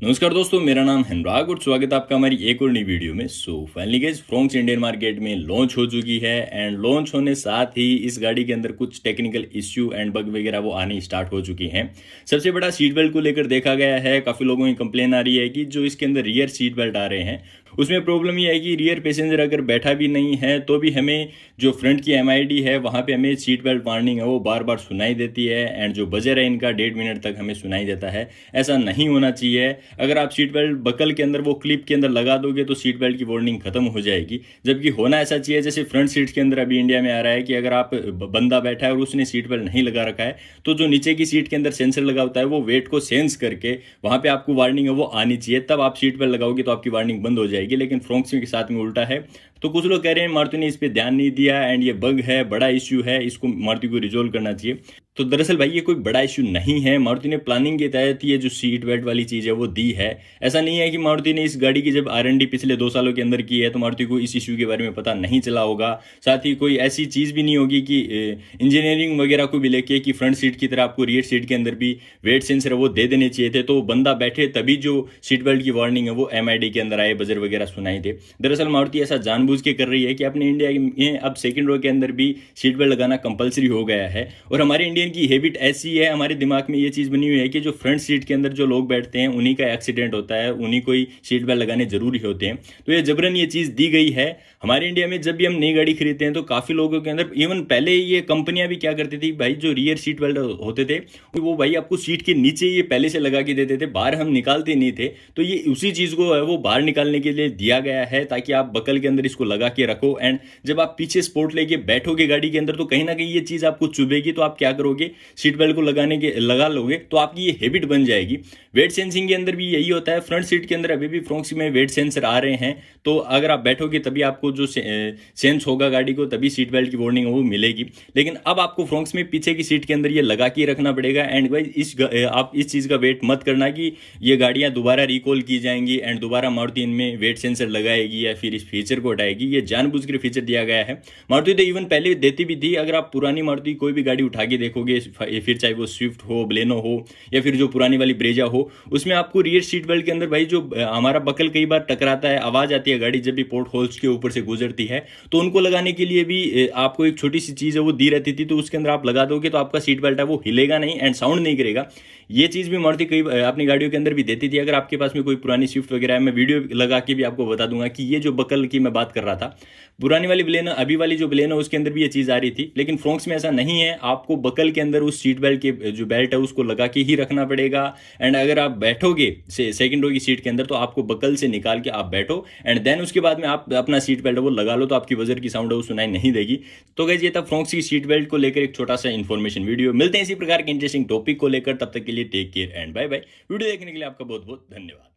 नमस्कार दोस्तों, मेरा नाम है अनुराग और स्वागत है आपका हमारी एक और नई वीडियो में। Finally guys, Fronx Indian market में लॉन्च हो चुकी है एंड लॉन्च होने साथ ही इस गाड़ी के अंदर कुछ टेक्निकल इश्यू एंड बग वगैरह वो आने स्टार्ट हो चुकी हैं। सबसे बड़ा सीट बेल्ट को लेकर देखा गया है, काफ़ी लोगों की कंप्लेन आ रही है कि जो इसके अंदर रियर सीट बेल्ट आ रहे हैं उसमें प्रॉब्लम ये है कि रियर पैसेंजर अगर बैठा भी नहीं है तो भी हमें जो फ्रंट की एमआईडी है वहाँ पे हमें सीट बेल्ट वार्निंग है वो बार बार सुनाई देती है एंड जो बजर है इनका 1.5 मिनट तक हमें सुनाई देता है। ऐसा नहीं होना चाहिए। अगर आप सीट बेल्ट बकल के अंदर वो क्लिप के अंदर लगा दोगे तो सीट बेल्ट की वार्निंग खत्म हो जाएगी, जबकि होना ऐसा चाहिए जैसे फ्रंट सीट के अंदर अभी इंडिया में आ रहा है कि अगर आप बंदा बैठा है और उसने सीट बेल्ट नहीं लगा रखा है तो जो नीचे की सीट के अंदर सेंसर लगा होता है वो वेट को सेंस करके वहाँ पे आपको वार्निंग है वो आनी चाहिए, तब आप सीट बेल्ट लगाओगे तो आपकी वार्निंग बंद हो जाएगी। लेकिन फ्रोंक्स के साथ में उल्टा है। तो कुछ लोग कह रहे हैं मारुति ने इस पे ध्यान नहीं दिया एंड ये बग है, बड़ा इश्यू है, इसको मारुति को रिजोल्व करना चाहिए। तो दरअसल भाई ये कोई बड़ा इशू नहीं है। मारुति ने प्लानिंग के तहत ये जो सीट बेल्ट वाली चीज़ है वो दी है। ऐसा नहीं है कि मारुति ने इस गाड़ी की जब R&D पिछले 2 सालों के अंदर की है तो मारुति को इस इशू के बारे में पता नहीं चला होगा। साथ ही कोई ऐसी चीज़ भी नहीं होगी कि इंजीनियरिंग वगैरह को भी लेके कि फ्रंट सीट की तरह आपको रियर सीट के अंदर भी वेट सेंसर वो दे देने चाहिए थे, तो बंदा बैठे तभी जो सीट बेल्ट की वार्निंग है वो MID के अंदर आए, बजर वगैरह सुनाई दे। दरअसल मारुति ऐसा जानबूझ के कर रही है कि अपने इंडिया में अब सेकेंड रो के अंदर भी सीट बेल्ट लगाना कंपलसरी हो गया है। और हमारे इंडियन की हैबिट ऐसी है, हमारे दिमाग में ये चीज़ बनी हुई है कि जो फ्रंट सीट के अंदर जो लोग बैठते हैं उन्हीं का एक्सीडेंट होता है, उन्हीं को ही सीट बेल्ट लगाने जरूरी होते हैं। तो ये जबरन ये चीज़ दी गई है। हमारे इंडिया में जब भी हम नई गाड़ी खरीदते हैं तो काफ़ी लोगों के अंदर, इवन पहले ये कंपनियां भी क्या करती थी भाई, जो रियर सीट बेल्ट होते थे वो भाई आपको सीट के नीचे ये पहले से लगा के देते थे, बाहर हम निकालते नहीं थे। तो ये उसी चीज़ को है वो बाहर निकालने के लिए दिया गया है ताकि आप बकल के अंदर इसको लगा के रखो एंड जब आप पीछे स्पोर्ट लेके बैठोगे गाड़ी के अंदर तो कहीं ना कहीं ये चीज़ आपको चुभेगी। तो आप क्या करोगे, सीट बेल्ट को लगा लोगे तो आपकी ये हैबिट बन जाएगी। वेट सेंसिंग के अंदर भी यही होता है। फ्रंट सीट के अंदर अभी भी फ्रोंक्स में वेट सेंसर आ रहे हैं, तो अगर आप बैठोगे तभी आपको जो सेंस होगा गाड़ी को, तभी सीट बेल्ट की वार्निंग वो मिलेगी। लेकिन अब आपको फ्रोंक्स में पीछे की सीट के अंदर ये लगा के रखना पड़ेगा। एंड भाई आप इस चीज़ का वेट मत करना कि ये गाड़ियाँ दोबारा रिकॉल की जाएंगी एंड दोबारा मारुति इनमें वेट सेंसर लगाएगी या फिर इस फीचर को हटाएगी। ये जानबूझ कर फीचर दिया गया है। मारुति तो इवन पहले देती भी थी। अगर आप पुरानी मारुति कोई भी गाड़ी उठा के देखोगे, फिर चाहे वो स्विफ्ट हो, बलेनो हो या फिर जो पुरानी वाली ब्रेजा हो, उसमें आपको रियर सीट बेल्ट के अंदर भाई जो हमारा बकल कई बार टकराता है, आवाज़ आती है गाड़ी जब भी पोर्ट होल्स के ऊपर से गुजरती है, तो उनको लगाने के लिए भी आपको एक छोटी सी चीज़ है वो दी रहती थी। तो उसके अंदर आप लगा दोगे तो आपका सीट बेल्ट है वो हिलेगा नहीं एंड साउंड नहीं करेगा। ये चीज़ भी मारुति कई अपनी गाड़ियों के अंदर भी देती थी। अगर आपके पास में कोई पुरानी स्विफ्ट वगैरह है, मैं वीडियो लगा के भी आपको बता दूंगा कि ये जो बकल की मैं बात कर रहा था, पुरानी वाली बलेनो, अभी वाली जो बलेनो उसके अंदर भी ये चीज़ आ रही थी। लेकिन फ्रोंक्स में ऐसा नहीं है। आपको बकल के अंदर उस सीट बेल्ट के जो बेल्ट है उसको लगा के ही रखना पड़ेगा। एंड अगर आप बैठोगे सेकंड रो की सीट के अंदर तो आपको बकल से निकाल के आप बैठो एंड देन उसके बाद में आप अपना सीट बेल्ट वो लगा लो, तो आपकी बजर की साउंड है वो सुनाई नहीं देगी। तो गाइस ये था फ्रोंक्स की सीट बेल्ट को लेकर एक छोटा सा इन्फॉर्मेशन वीडियो। मिलते हैं इसी प्रकार के इंटरेस्टिंग टॉपिक को लेकर, तब तक के लिए take care and bye bye. Video देखने के लिए आपका बहुत बहुत धन्यवाद।